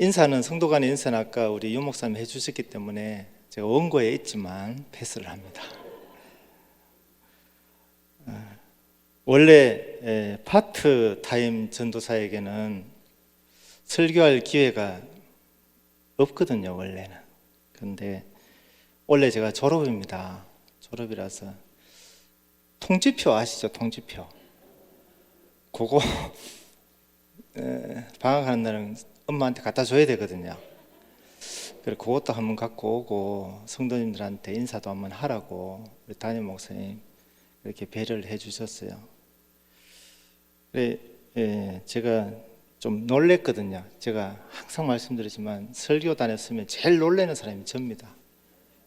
인사는 성도 간의 인사는 아까 우리 유 목사님 해주셨기 때문에 제가 원고에 있지만 패스를 합니다. 원래 파트타임 전도사에게는 설교할 기회가 없거든요, 원래는. 근데 원래 제가 졸업입니다. 졸업이라서 통지표 아시죠? 통지표. 그거 방학하는 날은 엄마한테 갖다 줘야 되거든요. 그래 그것도 한번 갖고 오고 성도님들한테 인사도 한번 하라고 우리 담임 목사님 이렇게 배려를 해주셨어요. 그래 제가 좀 놀랬거든요. 제가 항상 말씀드리지만 설교 다녔으면 제일 놀라는 사람이 접니다.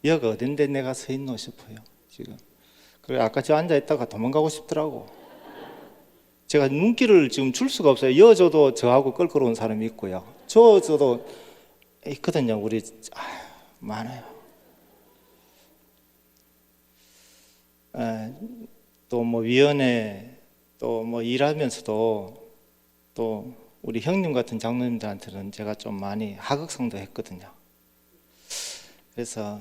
여기 어딘데 내가 서 있노 싶어요 지금. 그래 아까 저 앉아 있다가 도망가고 싶더라고. 제가 눈길을 지금 줄 수가 없어요. 여저도 저하고 끌끌어온 사람이 있고요. 저도 있거든요. 우리 많아요. 또 뭐 위원회 또 뭐 일하면서도 또 우리 형님 같은 장로님들한테는 제가 좀 많이 하극상도 했거든요. 그래서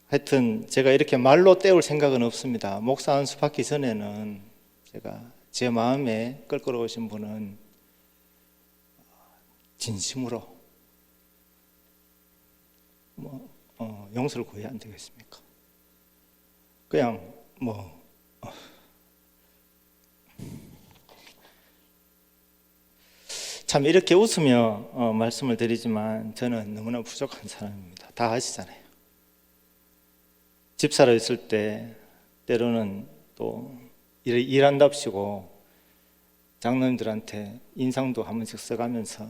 하여튼 제가 이렇게 말로 때울 생각은 없습니다. 목사 안수 받기 전에는 제가 제 마음에 끌끌어오신 분은 진심으로 용서를 구해야 안 되겠습니까? 그냥 참 이렇게 웃으며 말씀을 드리지만 저는 너무나 부족한 사람입니다. 다 아시잖아요. 집사로 있을 때 때로는 또 일한답시고 장로님들한테 인상도 한 번씩 써가면서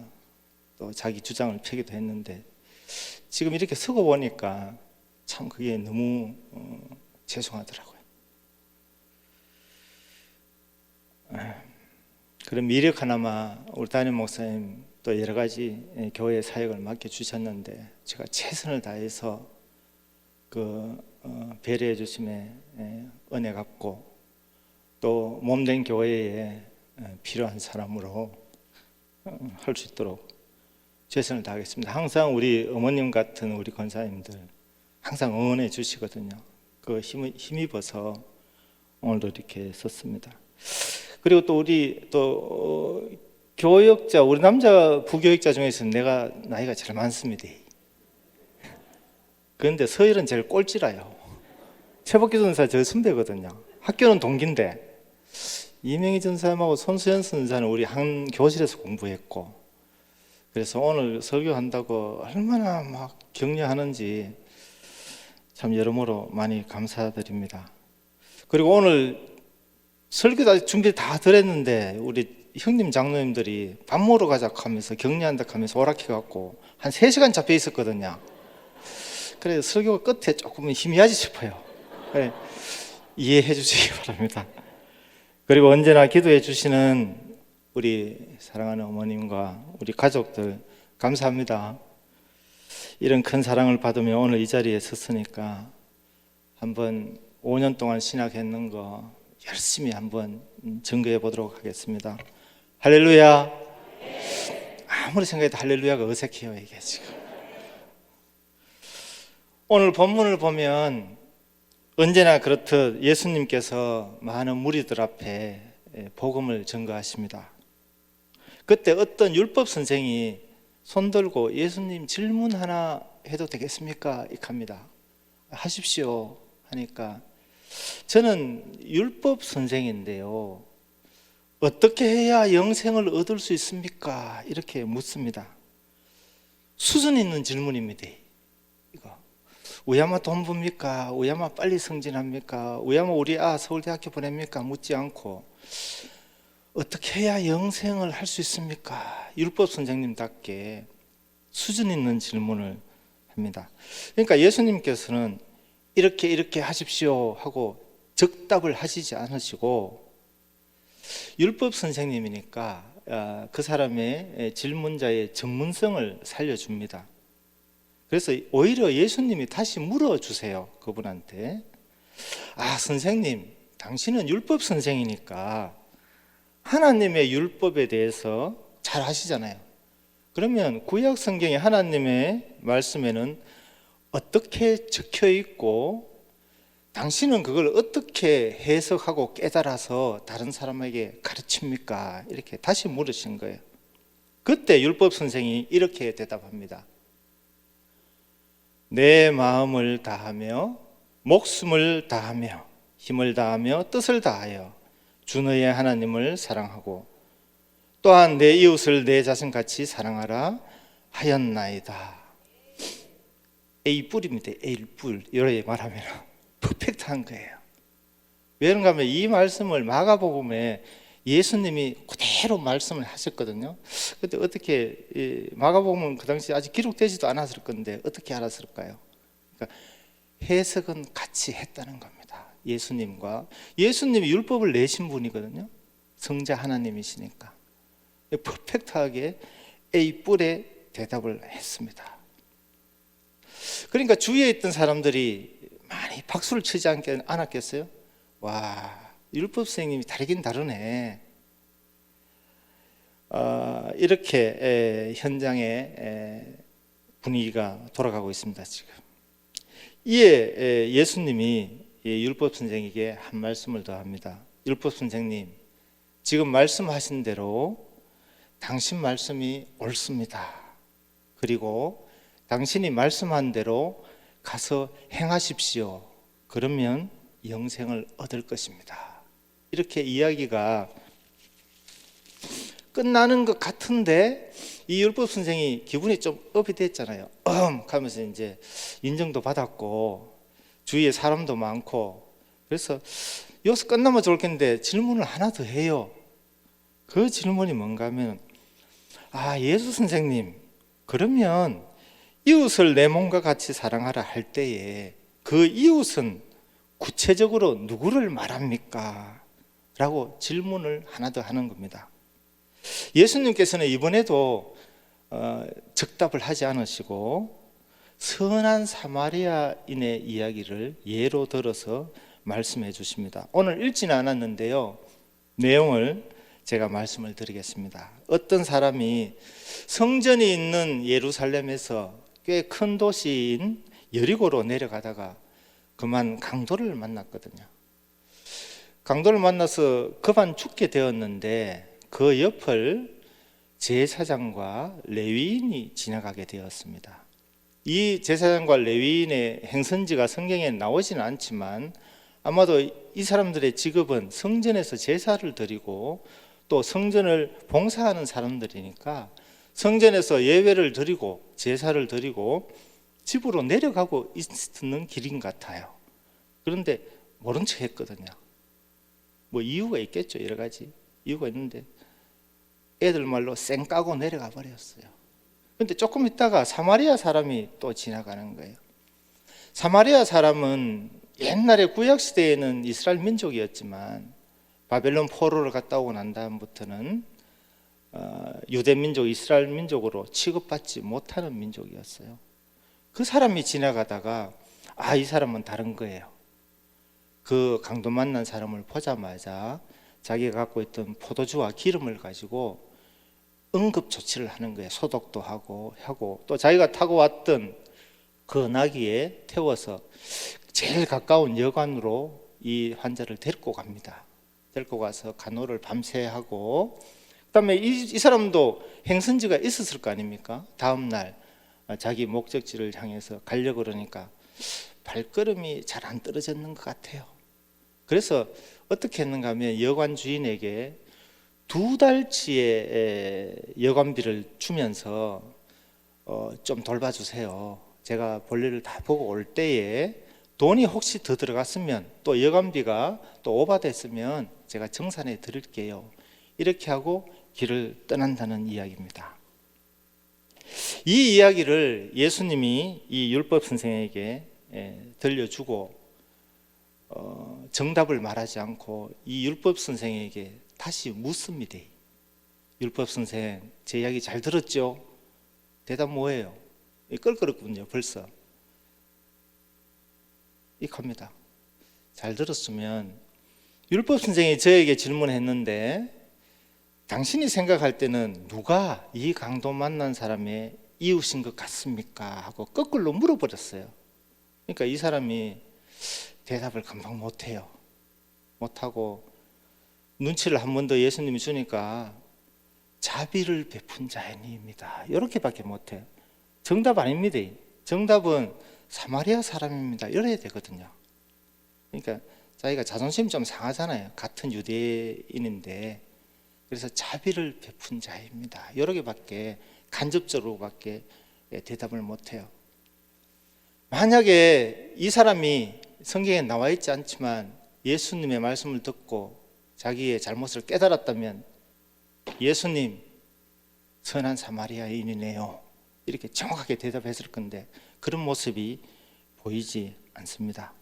또 자기 주장을 펴기도 했는데 지금 이렇게 서고 보니까 참 그게 너무 죄송하더라고요. 그럼 미력 하나마 우리 담임 목사님 또 여러 가지 교회 사역을 맡겨주셨는데 제가 최선을 다해서 배려해 주심에 은혜 갚고 또 몸된 교회에 필요한 사람으로 할 수 있도록 최선을 다하겠습니다. 항상 우리 어머님 같은 우리 권사님들 항상 응원해 주시거든요. 그 힘입어서 오늘도 이렇게 썼습니다. 그리고 또 우리 교역자, 우리 남자 부교역자 중에서는 내가 나이가 제일 많습니다. 그런데 서일은 제일 꼴찌라요. 최복기 전사 저 선배거든요. 학교는 동기인데 이명희 전사님하고 손수연 선사는 우리 한 교실에서 공부했고, 그래서 오늘 설교한다고 얼마나 막 격려하는지 참 여러모로 많이 감사드립니다. 그리고 오늘 설교 다 준비 다 드렸는데 우리 형님 장로님들이 밥 먹으러 가자 하면서 격려한다 하면서 오락해갖고 한 3시간 잡혀 있었거든요. 그래서 설교가 끝에 조금은 희미하지 싶어요. 그래, 이해해 주시기 바랍니다. 그리고 언제나 기도해 주시는 우리 사랑하는 어머님과 우리 가족들 감사합니다. 이런 큰 사랑을 받으며 오늘 이 자리에 섰으니까 한번 5년 동안 신학했는 거 열심히 한번 증거해 보도록 하겠습니다. 할렐루야. 아무리 생각해도 할렐루야가 어색해요 이게 지금. 오늘 본문을 보면 언제나 그렇듯 예수님께서 많은 무리들 앞에 복음을 전가하십니다. 그때 어떤 율법 선생이 손 들고 예수님 질문 하나 해도 되겠습니까? 이렇게 합니다. 하십시오 하니까 저는 율법 선생인데요, 어떻게 해야 영생을 얻을 수 있습니까? 이렇게 묻습니다. 수준 있는 질문입니다. 이거 우야마 돈 봅니까? 우야마 빨리 승진합니까? 우야마 우리 서울대학교 보냅니까? 묻지 않고 어떻게 해야 영생을 할 수 있습니까? 율법 선생님답게 수준 있는 질문을 합니다. 그러니까 예수님께서는 이렇게 하십시오 하고 적답을 하시지 않으시고 율법 선생님이니까 그 사람의 질문자의 전문성을 살려줍니다. 그래서 오히려 예수님이 다시 물어주세요. 그분한테 선생님 당신은 율법 선생이니까 하나님의 율법에 대해서 잘 아시잖아요. 그러면 구약 성경의 하나님의 말씀에는 어떻게 적혀 있고 당신은 그걸 어떻게 해석하고 깨달아서 다른 사람에게 가르칩니까? 이렇게 다시 물으신 거예요. 그때 율법 선생이 이렇게 대답합니다. 내 마음을 다하며 목숨을 다하며 힘을 다하며 뜻을 다하여 주 너의 하나님을 사랑하고 또한 내 이웃을 내 자신같이 사랑하라 하였나이다. A뿔입니다. A뿔. 이렇게 말하면 퍼펙트한 거예요. 왜 그런가 하면 이 말씀을 마가복음에 예수님이 그대로 말씀을 하셨거든요. 근데 어떻게 마가복음은 그 당시 아직 기록되지도 않았을 건데 어떻게 알았을까요? 그러니까 해석은 같이 했다는 겁니다. 예수님이 율법을 내신 분이거든요. 성자 하나님이시니까 퍼펙트하게 A뿔에 대답을 했습니다. 그러니까 주위에 있던 사람들이 많이 박수를 치지 않았겠어요? 와, 율법 선생님이 다르긴 다르네. 이렇게 현장의 분위기가 돌아가고 있습니다. 지금 이에 예수님이 율법 선생에게 한 말씀을 더 합니다. 율법 선생님, 지금 말씀하신 대로 당신 말씀이 옳습니다. 그리고 당신이 말씀한 대로 가서 행하십시오. 그러면 영생을 얻을 것입니다. 이렇게 이야기가 끝나는 것 같은데 이 율법 선생이 기분이 좀 업이 됐잖아요. 하면서 이제 인정도 받았고 주위에 사람도 많고 그래서 여기서 끝나면 좋겠는데 질문을 하나 더 해요. 그 질문이 뭔가 하면 예수 선생님, 그러면 이웃을 내 몸과 같이 사랑하라 할 때에 그 이웃은 구체적으로 누구를 말합니까? 라고 질문을 하나 더 하는 겁니다. 예수님께서는 이번에도 즉답을 하지 않으시고 선한 사마리아인의 이야기를 예로 들어서 말씀해 주십니다. 오늘 읽지는 않았는데요, 내용을 제가 말씀을 드리겠습니다. 어떤 사람이 성전이 있는 예루살렘에서 꽤 큰 도시인 여리고로 내려가다가 그만 강도를 만났거든요. 강도를 만나서 급한 죽게 되었는데 그 옆을 제사장과 레위인이 지나가게 되었습니다. 이 제사장과 레위인의 행선지가 성경에 나오지는 않지만 아마도 이 사람들의 직업은 성전에서 제사를 드리고 또 성전을 봉사하는 사람들이니까 성전에서 예배를 드리고 제사를 드리고 집으로 내려가고 있는 길인 것 같아요. 그런데 모른 척 했거든요. 뭐 이유가 있겠죠. 여러 가지 이유가 있는데 애들 말로 쌩 까고 내려가 버렸어요. 그런데 조금 있다가 사마리아 사람이 또 지나가는 거예요. 사마리아 사람은 옛날에 구약시대에는 이스라엘 민족이었지만 바벨론 포로를 갔다 오고 난 다음부터는 유대 민족, 이스라엘 민족으로 취급받지 못하는 민족이었어요. 그 사람이 지나가다가 이 사람은 다른 거예요. 그 강도 만난 사람을 보자마자 자기가 갖고 있던 포도주와 기름을 가지고 응급 조치를 하는 거예요. 소독도 하고 또 자기가 타고 왔던 그 나귀에 태워서 제일 가까운 여관으로 이 환자를 데리고 갑니다. 데리고 가서 간호를 밤새 하고 그다음에 이 사람도 행선지가 있었을 거 아닙니까? 다음 날 자기 목적지를 향해서 가려고 그러니까 발걸음이 잘 안 떨어졌는 것 같아요. 그래서 어떻게 했는가 하면 여관 주인에게 2달치의 여관비를 주면서 좀 돌봐주세요. 제가 볼일을 다 보고 올 때에 돈이 혹시 더 들어갔으면 또 여관비가 또 오바됐으면 제가 정산해 드릴게요. 이렇게 하고 길을 떠난다는 이야기입니다. 이 이야기를 예수님이 이 율법 선생에게 들려주고 정답을 말하지 않고 이 율법 선생에게 다시 묻습니다. 율법 선생, 제 이야기 잘 들었죠? 대답 뭐예요? 껄끄럽군요. 벌써 이겁니다. 잘 들었으면 율법 선생이 저에게 질문했는데 당신이 생각할 때는 누가 이 강도 만난 사람의 이웃인 것 같습니까? 하고 거꾸로 물어버렸어요. 그러니까 이 사람이 대답을 금방 못해요. 못하고 눈치를 한 번 더 예수님이 주니까 자비를 베푼 자입니다. 이렇게밖에 못해요. 정답 아닙니다. 정답은 사마리아 사람입니다. 이래야 되거든요. 그러니까 자기가 자존심이 좀 상하잖아요. 같은 유대인인데. 그래서 자비를 베푼 자입니다. 여러 개밖에 간접적으로밖에 대답을 못해요. 만약에 이 사람이 성경에 나와 있지 않지만 예수님의 말씀을 듣고 자기의 잘못을 깨달았다면 예수님, 선한 사마리아인이네요, 이렇게 정확하게 대답했을 건데 그런 모습이 보이지 않습니다.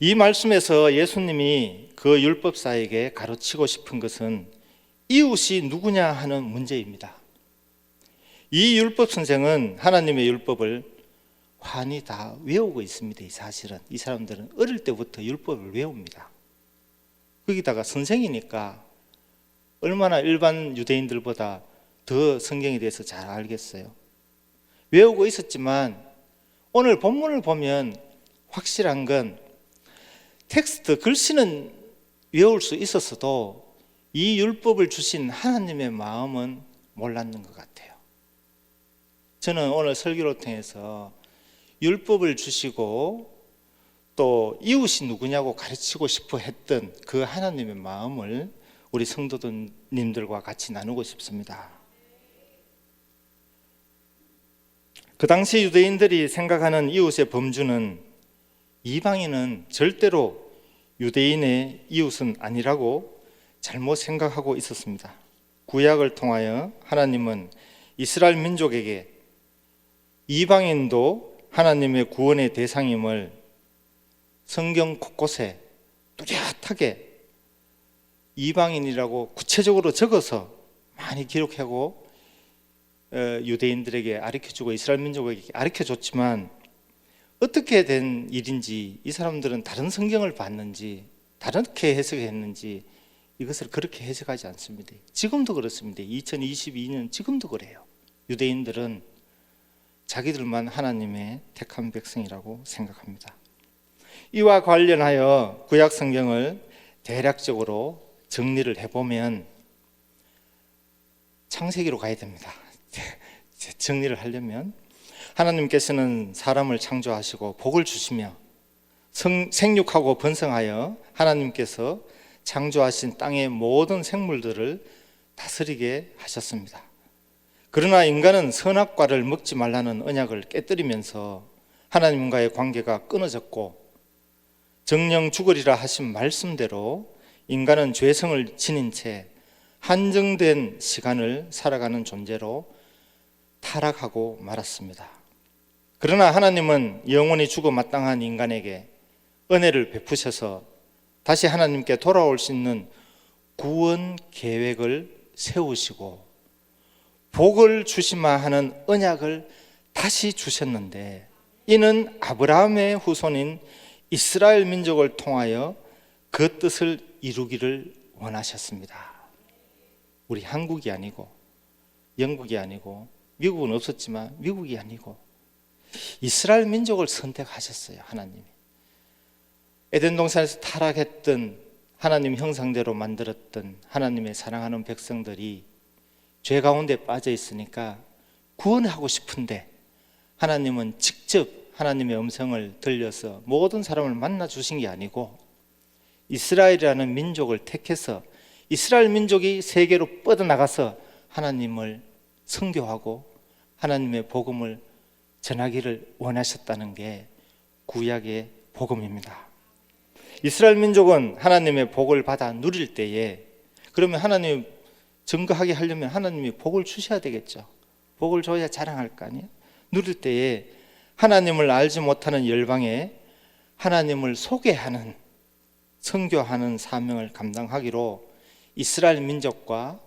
이 말씀에서 예수님이 그 율법사에게 가르치고 싶은 것은 이웃이 누구냐 하는 문제입니다. 이 율법 선생은 하나님의 율법을 환히 다 외우고 있습니다. 사실은 이 사람들은 어릴 때부터 율법을 외웁니다. 거기다가 선생이니까 얼마나 일반 유대인들보다 더 성경에 대해서 잘 알겠어요. 외우고 있었지만 오늘 본문을 보면 확실한 건 텍스트 글씨는 외울 수 있었어도 이 율법을 주신 하나님의 마음은 몰랐는 것 같아요. 저는 오늘 설교를 통해서 율법을 주시고 또 이웃이 누구냐고 가르치고 싶어 했던 그 하나님의 마음을 우리 성도님들과 같이 나누고 싶습니다. 그 당시 유대인들이 생각하는 이웃의 범주는 이방인은 절대로 유대인의 이웃은 아니라고 잘못 생각하고 있었습니다. 구약을 통하여 하나님은 이스라엘 민족에게 이방인도 하나님의 구원의 대상임을 성경 곳곳에 뚜렷하게 이방인이라고 구체적으로 적어서 많이 기록하고 유대인들에게 가르쳐주고 이스라엘 민족에게 가르쳐줬지만 어떻게 된 일인지 이 사람들은 다른 성경을 봤는지 다르게 해석했는지 이것을 그렇게 해석하지 않습니다. 지금도 그렇습니다. 2022년 지금도 그래요. 유대인들은 자기들만 하나님의 택한 백성이라고 생각합니다. 이와 관련하여 구약 성경을 대략적으로 정리를 해보면 창세기로 가야 됩니다. 정리를 하려면 하나님께서는 사람을 창조하시고 복을 주시며 생육하고 번성하여 하나님께서 창조하신 땅의 모든 생물들을 다스리게 하셨습니다. 그러나 인간은 선악과를 먹지 말라는 언약을 깨뜨리면서 하나님과의 관계가 끊어졌고 정령 죽으리라 하신 말씀대로 인간은 죄성을 지닌 채 한정된 시간을 살아가는 존재로 타락하고 말았습니다. 그러나 하나님은 영원히 죽어 마땅한 인간에게 은혜를 베푸셔서 다시 하나님께 돌아올 수 있는 구원 계획을 세우시고 복을 주시마 하는 언약을 다시 주셨는데 이는 아브라함의 후손인 이스라엘 민족을 통하여 그 뜻을 이루기를 원하셨습니다. 우리 한국이 아니고 영국이 아니고 미국은 없었지만 미국이 아니고 이스라엘 민족을 선택하셨어요. 하나님이 에덴 동산에서 타락했던 하나님 형상대로 만들었던 하나님의 사랑하는 백성들이 죄 가운데 빠져 있으니까 구원하고 싶은데 하나님은 직접 하나님의 음성을 들려서 모든 사람을 만나 주신 게 아니고 이스라엘이라는 민족을 택해서 이스라엘 민족이 세계로 뻗어나가서 하나님을 선교하고 하나님의 복음을 전하기를 원하셨다는 게 구약의 복음입니다. 이스라엘 민족은 하나님의 복을 받아 누릴 때에 그러면 하나님 증거하게 하려면 하나님이 복을 주셔야 되겠죠. 복을 줘야 자랑할 거 아니에요. 누릴 때에 하나님을 알지 못하는 열방에 하나님을 소개하는 선교하는 사명을 감당하기로 이스라엘 민족과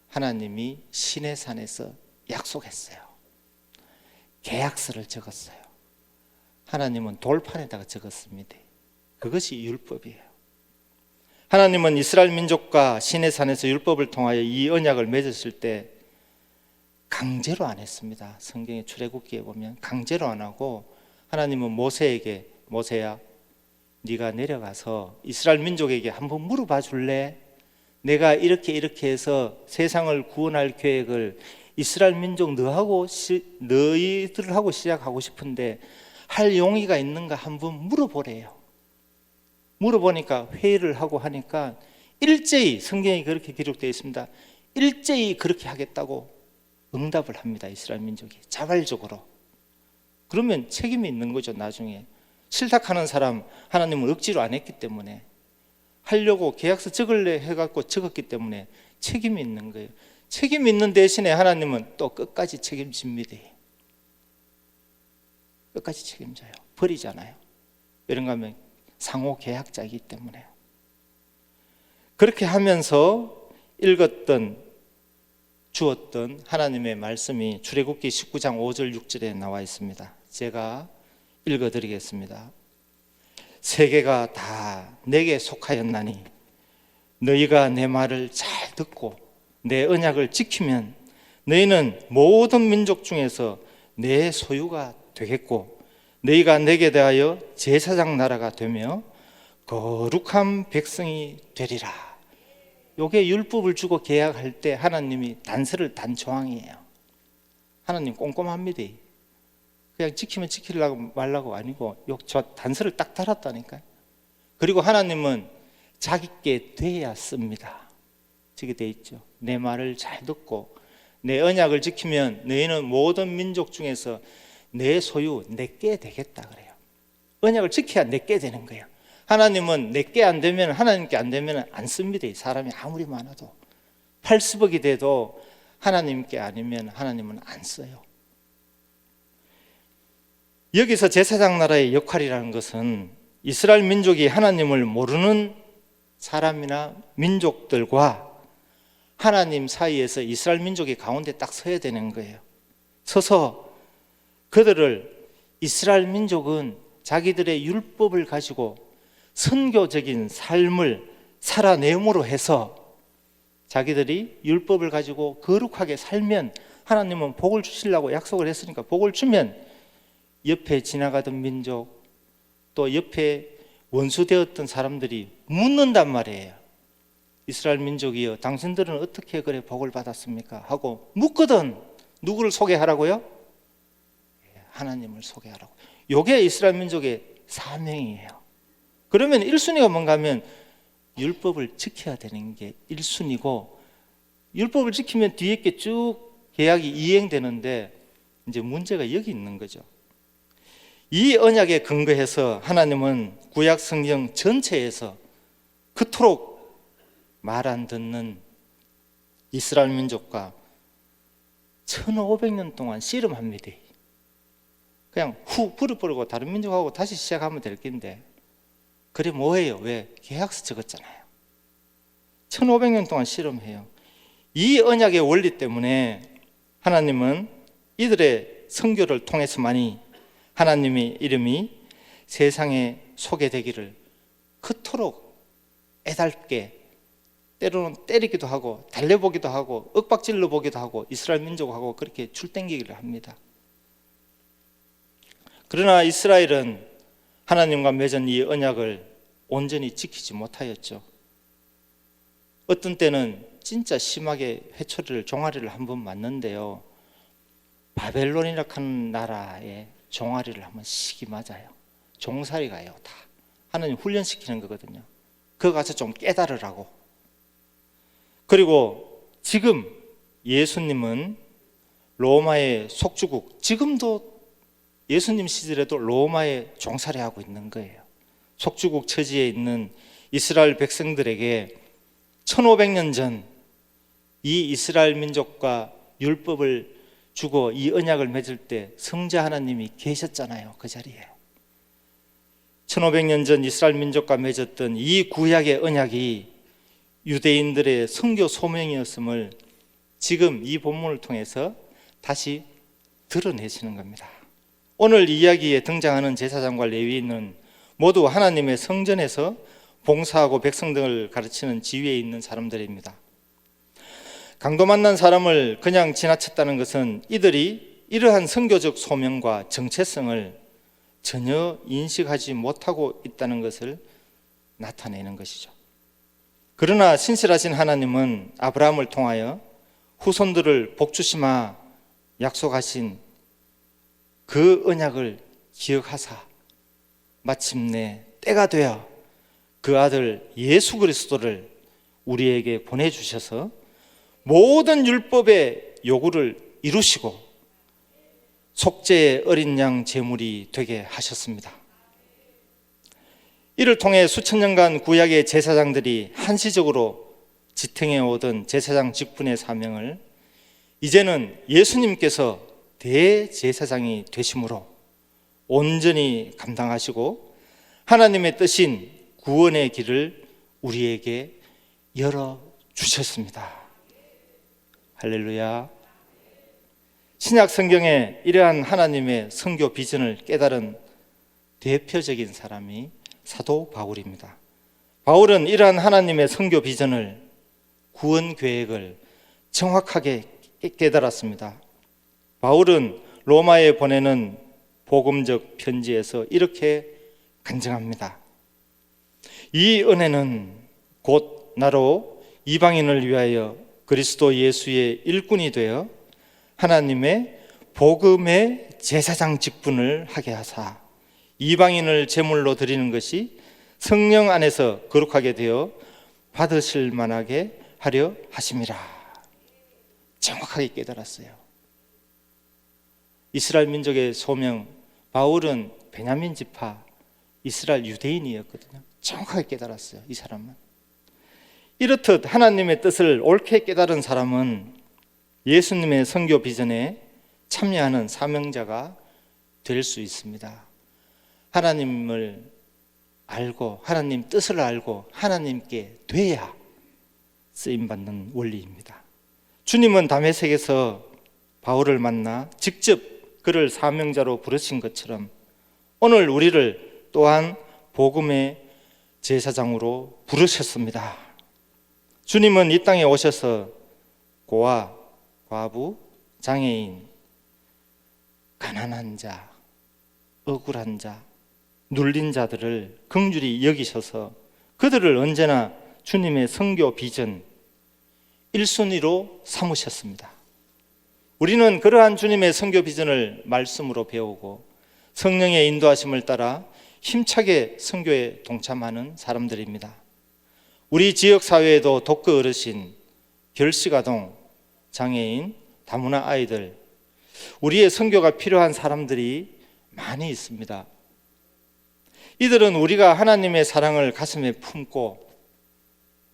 하나님이 시내산에서 약속했어요. 계약서를 적었어요. 하나님은 돌판에다가 적었습니다. 그것이 율법이에요. 하나님은 이스라엘 민족과 시내산에서 율법을 통하여 이 언약을 맺으실 때 강제로 안 했습니다. 성경의 출애굽기에 보면 강제로 안 하고 하나님은 모세에게 모세야 네가 내려가서 이스라엘 민족에게 한번 물어봐 줄래? 내가 이렇게 해서 세상을 구원할 계획을 이스라엘 민족 너희들하고 시작하고 싶은데 할 용의가 있는가 한번 물어보래요. 물어보니까 회의를 하고 하니까 일제히 성경에 그렇게 기록되어 있습니다. 일제히 그렇게 하겠다고 응답을 합니다. 이스라엘 민족이 자발적으로. 그러면 책임이 있는 거죠. 나중에 실탁하는 사람 하나님은 억지로 안 했기 때문에 하려고 계약서 적을래 해갖고 적었기 때문에 책임이 있는 거예요. 책임이 있는 대신에 하나님은 또 끝까지 책임집니다. 끝까지 책임져요. 버리잖아요. 이런가 하면 상호 계약자이기 때문에. 그렇게 하면서 주었던 하나님의 말씀이 출애굽기 19장 5절 6절에 나와 있습니다. 제가 읽어드리겠습니다. 세계가 다 내게 속하였나니 너희가 내 말을 잘 듣고 내 언약을 지키면 너희는 모든 민족 중에서 내 소유가 되겠고 너희가 내게 대하여 제사장 나라가 되며 거룩한 백성이 되리라. 이게 율법을 주고 계약할 때 하나님이 단서를 단 조항이에요. 하나님 꼼꼼합니다. 그냥 지키면 지키려고 말라고 아니고 저 단서를 딱 달았다니까요. 그리고 하나님은 자기께 돼야 씁니다. 저게 돼 있죠. 내 말을 잘 듣고 내 언약을 지키면 너희는 모든 민족 중에서 내 소유 내게 되겠다 그래요. 언약을 지켜야 내게 되는 거예요. 하나님은 내게 안 되면 하나님께 안 되면 안 씁니다. 사람이 아무리 많아도 80억이 돼도 하나님께 아니면 하나님은 안 써요. 여기서 제사장 나라의 역할이라는 것은 이스라엘 민족이 하나님을 모르는 사람이나 민족들과 하나님 사이에서 이스라엘 민족이 가운데 딱 서야 되는 거예요. 서서 그들을 이스라엘 민족은 자기들의 율법을 가지고 선교적인 삶을 살아내므로 해서 자기들이 율법을 가지고 거룩하게 살면 하나님은 복을 주시려고 약속을 했으니까 복을 주면 옆에 지나가던 민족 또 옆에 원수되었던 사람들이 묻는단 말이에요. 이스라엘 민족이여 당신들은 어떻게 그래 복을 받았습니까? 하고 묻거든. 누구를 소개하라고요? 하나님을 소개하라고. 이게 이스라엘 민족의 사명이에요. 그러면 1순위가 뭔가 하면 율법을 지켜야 되는 게 1순위고 율법을 지키면 뒤에 게 쭉 계약이 이행되는데 이제 문제가 여기 있는 거죠. 이 언약에 근거해서 하나님은 구약 성경 전체에서 그토록 말 안 듣는 이스라엘 민족과 1500년 동안 씨름합니다. 그냥 후 버려버리고 다른 민족하고 다시 시작하면 될 텐데 그래 뭐예요? 왜? 계약서 적었잖아요. 1500년 동안 씨름해요. 이 언약의 원리 때문에 하나님은 이들의 선교를 통해서만이 하나님의 이름이 세상에 소개되기를 그토록 애달게 때로는 때리기도 하고 달래보기도 하고 윽박질러 보기도 하고 이스라엘 민족하고 그렇게 출땡기기를 합니다. 그러나 이스라엘은 하나님과 맺은 이 언약을 온전히 지키지 못하였죠. 어떤 때는 진짜 심하게 회초리를 종아리를 한번 맞는데요. 바벨론이라 하는 나라에 종아리를 한번 시기 맞아요. 종살이 가요. 다 하나님 훈련시키는 거거든요. 그거 가서 좀 깨달으라고. 그리고 지금 예수님은 로마의 속주국, 지금도 예수님 시절에도 로마에 종살이하고 있는 거예요. 속주국 처지에 있는 이스라엘 백성들에게 1500년 전 이 이스라엘 민족과 율법을 주고 이 언약을 맺을 때 성자 하나님이 계셨잖아요. 그 자리에 1500년 전 이스라엘 민족과 맺었던 이 구약의 언약이 유대인들의 선교 소명이었음을 지금 이 본문을 통해서 다시 드러내시는 겁니다. 오늘 이야기에 등장하는 제사장과 레위인은 모두 하나님의 성전에서 봉사하고 백성 등을 가르치는 지위에 있는 사람들입니다. 강도 만난 사람을 그냥 지나쳤다는 것은 이들이 이러한 선교적 소명과 정체성을 전혀 인식하지 못하고 있다는 것을 나타내는 것이죠. 그러나 신실하신 하나님은 아브라함을 통하여 후손들을 복주시마 약속하신 그 언약을 기억하사 마침내 때가 되어 그 아들 예수 그리스도를 우리에게 보내주셔서 모든 율법의 요구를 이루시고 속죄의 어린 양 제물이 되게 하셨습니다. 이를 통해 수천 년간 구약의 제사장들이 한시적으로 지탱해 오던 제사장 직분의 사명을 이제는 예수님께서 대제사장이 되심으로 온전히 감당하시고 하나님의 뜻인 구원의 길을 우리에게 열어주셨습니다. 할렐루야. 신약 성경에 이러한 하나님의 선교 비전을 깨달은 대표적인 사람이 사도 바울입니다. 바울은 이러한 하나님의 선교 비전을, 구원 계획을 정확하게 깨달았습니다. 바울은 로마에 보내는 복음적 편지에서 이렇게 간증합니다. 이 은혜는 곧 나로 이방인을 위하여 그리스도 예수의 일꾼이 되어 하나님의 복음의 제사장 직분을 하게 하사 이방인을 제물로 드리는 것이 성령 안에서 거룩하게 되어 받으실 만하게 하려 하심이라. 정확하게 깨달았어요. 이스라엘 민족의 소명, 바울은 베냐민 지파 이스라엘 유대인이었거든요. 정확하게 깨달았어요. 이 사람은. 이렇듯 하나님의 뜻을 옳게 깨달은 사람은 예수님의 선교 비전에 참여하는 사명자가 될 수 있습니다. 하나님을 알고 하나님 뜻을 알고 하나님께 돼야 쓰임받는 원리입니다. 주님은 다메섹에서 바울을 만나 직접 그를 사명자로 부르신 것처럼 오늘 우리를 또한 복음의 제사장으로 부르셨습니다. 주님은 이 땅에 오셔서 고아, 과부, 장애인, 가난한 자, 억울한 자, 눌린 자들을 긍휼히 여기셔서 그들을 언제나 주님의 선교 비전 1순위로 삼으셨습니다. 우리는 그러한 주님의 선교 비전을 말씀으로 배우고 성령의 인도하심을 따라 힘차게 선교에 동참하는 사람들입니다. 우리 지역 사회에도 독거 어르신, 결식아동, 장애인, 다문화 아이들, 우리의 선교가 필요한 사람들이 많이 있습니다. 이들은 우리가 하나님의 사랑을 가슴에 품고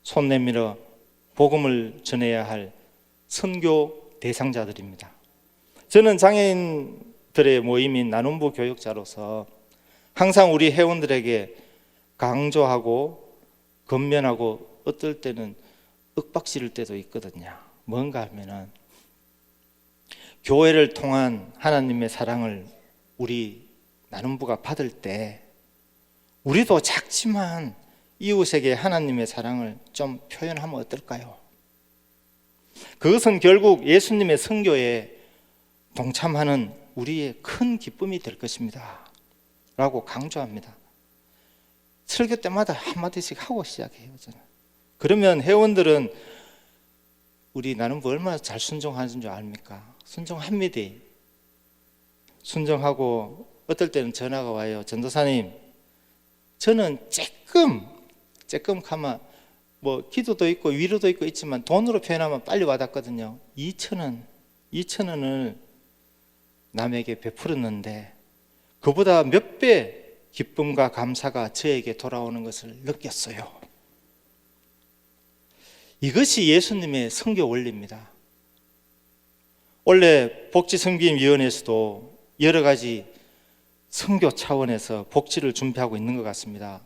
손 내밀어 복음을 전해야 할 선교 대상자들입니다. 저는 장애인들의 모임인 나눔부 교육자로서 항상 우리 회원들에게 강조하고 건면하고 어떨 때는 윽박지를 때도 있거든요. 뭔가 하면은 교회를 통한 하나님의 사랑을 우리 나눔부가 받을 때 우리도 작지만 이웃에게 하나님의 사랑을 좀 표현하면 어떨까요? 그것은 결국 예수님의 선교에 동참하는 우리의 큰 기쁨이 될 것입니다 라고 강조합니다. 설교 때마다 한마디씩 하고 시작해요. 저는. 그러면 회원들은 우리 나눔부 얼마나 잘 순종하는 줄 압니까? 순종합니다. 순종하고 어떨 때는 전화가 와요. 전도사님, 저는 쬐끔 가면 뭐 기도도 있고 위로도 있고 있지만 돈으로 표현하면 빨리 와닿거든요. 2,000원을 남에게 베풀었는데 그보다 몇 배 기쁨과 감사가 저에게 돌아오는 것을 느꼈어요. 이것이 예수님의 선교 원리입니다. 원래 복지선교위원회에서도 여러 가지 선교 차원에서 복지를 준비하고 있는 것 같습니다.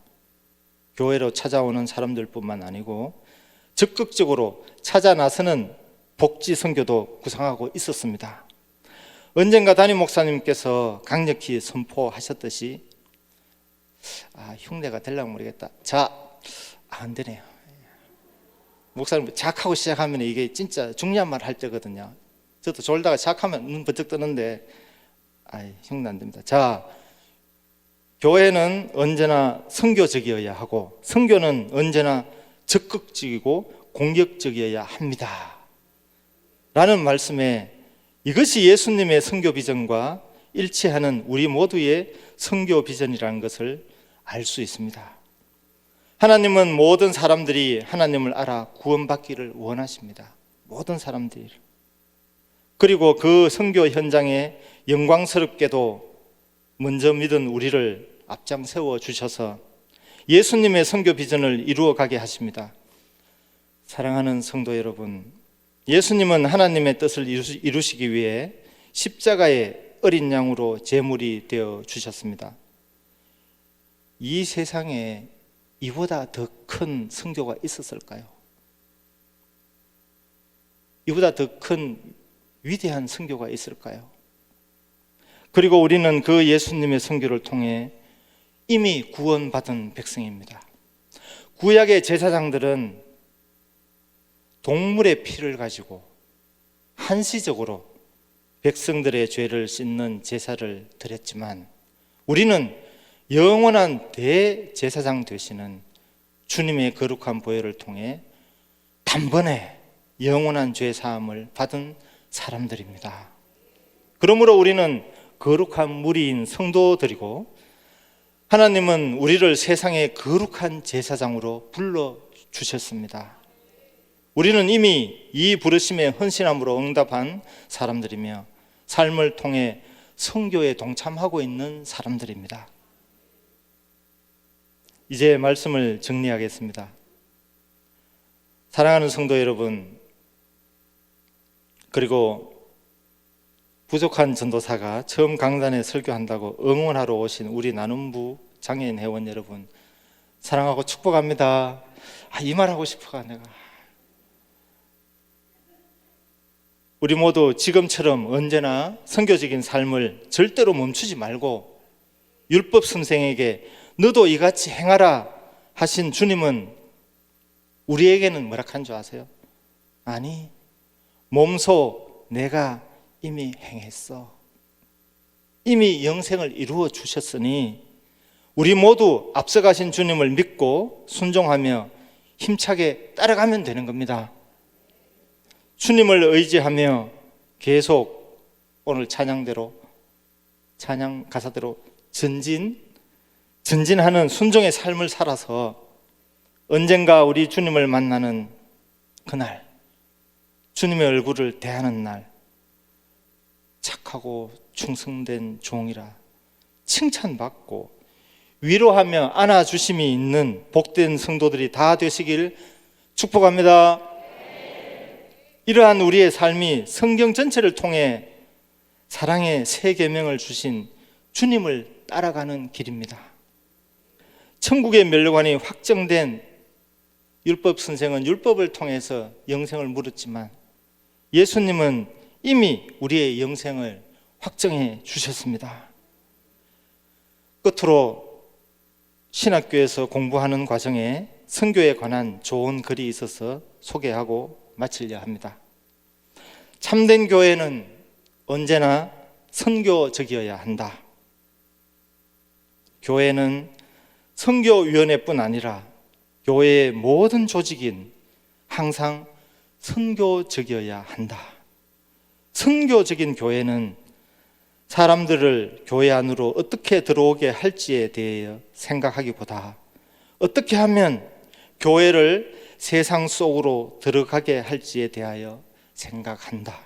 교회로 찾아오는 사람들뿐만 아니고 적극적으로 찾아 나서는 복지 선교도 구상하고 있었습니다. 언젠가 담임 목사님께서 강력히 선포하셨듯이 흉내가 될려면 모르겠다. 자, 안 되네요. 목사님 자학하고 시작하면 이게 진짜 중요한 말 할 때거든요. 저도 졸다가 시작하면 눈 번쩍 뜨는데 형님 안 됩니다. 자, 교회는 언제나 선교적이어야 하고 선교는 언제나 적극적이고 공격적이어야 합니다 라는 말씀에 이것이 예수님의 선교 비전과 일치하는 우리 모두의 선교 비전이라는 것을 알 수 있습니다. 하나님은 모든 사람들이 하나님을 알아 구원받기를 원하십니다. 모든 사람들이. 그리고 그 선교 현장에 영광스럽게도 먼저 믿은 우리를 앞장 세워 주셔서 예수님의 선교 비전을 이루어 가게 하십니다. 사랑하는 성도 여러분, 예수님은 하나님의 뜻을 이루시기 위해 십자가의 어린 양으로 제물이 되어 주셨습니다. 이 세상에 이보다 더 큰 선교가 있었을까요? 이보다 더 큰 위대한 선교가 있을까요? 그리고 우리는 그 예수님의 선교를 통해 이미 구원받은 백성입니다. 구약의 제사장들은 동물의 피를 가지고 한시적으로 백성들의 죄를 씻는 제사를 드렸지만 우리는 영원한 대제사장 되시는 주님의 거룩한 보혈을 통해 단번에 영원한 죄 사함을 받은 사람들입니다. 그러므로 우리는 거룩한 무리인 성도들이고 하나님은 우리를 세상의 거룩한 제사장으로 불러주셨습니다. 우리는 이미 이 부르심에 헌신함으로 응답한 사람들이며 삶을 통해 선교에 동참하고 있는 사람들입니다. 이제 말씀을 정리하겠습니다. 사랑하는 성도 여러분, 그리고 부족한 전도사가 처음 강단에 설교한다고 응원하러 오신 우리 나눔부 장애인 회원 여러분, 사랑하고 축복합니다. 이 말하고 싶어가 내가. 우리 모두 지금처럼 언제나 선교적인 삶을 절대로 멈추지 말고 율법 선생에게 너도 이같이 행하라 하신 주님은 우리에게는 뭐라 한 줄 아세요? 아니, 몸소 내가 이미 행했어. 이미 영생을 이루어 주셨으니 우리 모두 앞서가신 주님을 믿고 순종하며 힘차게 따라가면 되는 겁니다. 주님을 의지하며 계속 오늘 찬양 가사대로 전진하는 순종의 삶을 살아서 언젠가 우리 주님을 만나는 그날, 주님의 얼굴을 대하는 날, 착하고 충성된 종이라 칭찬받고 위로하며 안아주심이 있는 복된 성도들이 다 되시길 축복합니다. 이러한 우리의 삶이 성경 전체를 통해 사랑의 새 계명을 주신 주님을 따라가는 길입니다. 천국의 멸관이 확정된 율법 선생은 율법을 통해서 영생을 물었지만 예수님은 이미 우리의 영생을 확정해 주셨습니다. 끝으로 신학교에서 공부하는 과정에 선교에 관한 좋은 글이 있어서 소개하고 마치려 합니다. 참된 교회는 언제나 선교적이어야 한다. 교회는 선교위원회뿐 아니라 교회의 모든 조직인 항상 선교적이어야 한다. 선교적인 교회는 사람들을 교회 안으로 어떻게 들어오게 할지에 대해 생각하기보다 어떻게 하면 교회를 세상 속으로 들어가게 할지에 대하여 생각한다.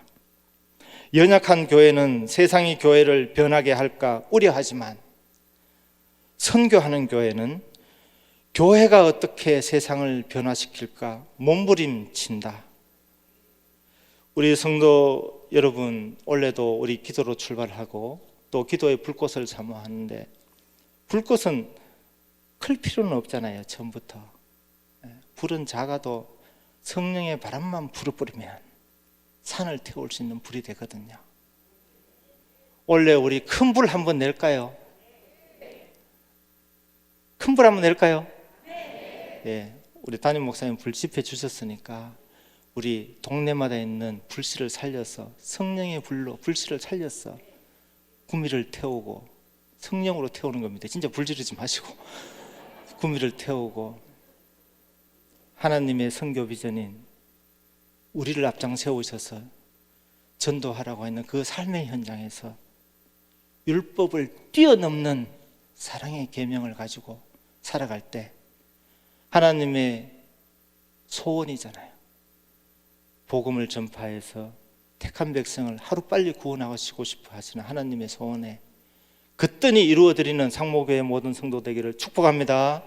연약한 교회는 세상이 교회를 변하게 할까 우려하지만 선교하는 교회는 교회가 어떻게 세상을 변화시킬까 몸부림친다. 우리 성도 여러분, 올해도 우리 기도로 출발하고 또 기도의 불꽃을 사모하는데 불꽃은 클 필요는 없잖아요. 처음부터 불은 작아도 성령의 바람만 불어버리면 산을 태울 수 있는 불이 되거든요. 올해 우리 큰 불 한번 낼까요? 큰 불 한번 낼까요? 예, 우리 담임 목사님 불집회 주셨으니까 우리 동네마다 있는 불씨를 살려서 성령의 불로 불씨를 살려서 구미를 태우고 성령으로 태우는 겁니다. 진짜 불 지르지 마시고 구미를 태우고 하나님의 선교 비전인 우리를 앞장 세우셔서 전도하라고 하는 그 삶의 현장에서 율법을 뛰어넘는 사랑의 계명을 가지고 살아갈 때 하나님의 소원이잖아요. 복음을 전파해서 택한 백성을 하루빨리 구원하시고 싶어 하시는 하나님의 소원에 그뜬히 이루어드리는 상목교회 모든 성도 되기를 축복합니다.